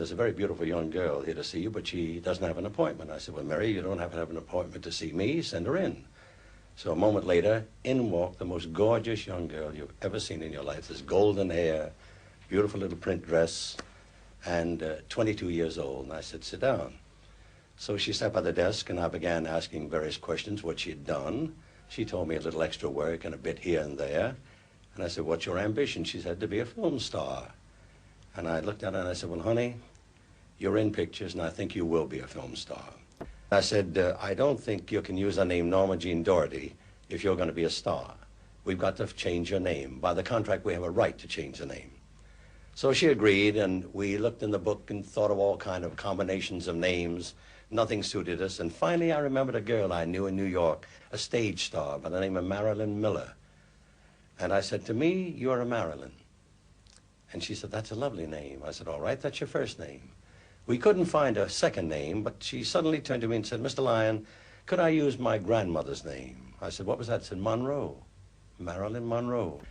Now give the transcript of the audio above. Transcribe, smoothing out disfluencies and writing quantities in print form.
there's a very beautiful young girl here to see you, but she doesn't have an appointment. I said, well, Mary, you don't have to have an appointment to see me. Send her in. So a moment later, in walked the most gorgeous young girl you've ever seen in your life. This golden hair, beautiful little print dress, and 22 years old. And I said, sit down. So she sat by the desk, and I began asking various questions, what she'd done. She told me a little extra work and a bit here and there. And I said, what's your ambition? She said, to be a film star. And I looked at her and I said, well, honey, you're in pictures, and I think you will be a film star. I said, I don't think you can use the name Norma Jeane Doherty if you're going to be a star. We've got to change your name. By the contract, we have a right to change the name. So she agreed, and we looked in the book and thought of all kind of combinations of names. Nothing suited us. And finally, I remembered a girl I knew in New York, a stage star by the name of Marilyn Miller. And I said, to me, you're a Marilyn. And she said, that's a lovely name. I said, all right, that's your first name. We couldn't find a second name, but she suddenly turned to me and said, Mr. Lyon, could I use my grandmother's name? I said, what was that? She said, Monroe, Marilyn Monroe.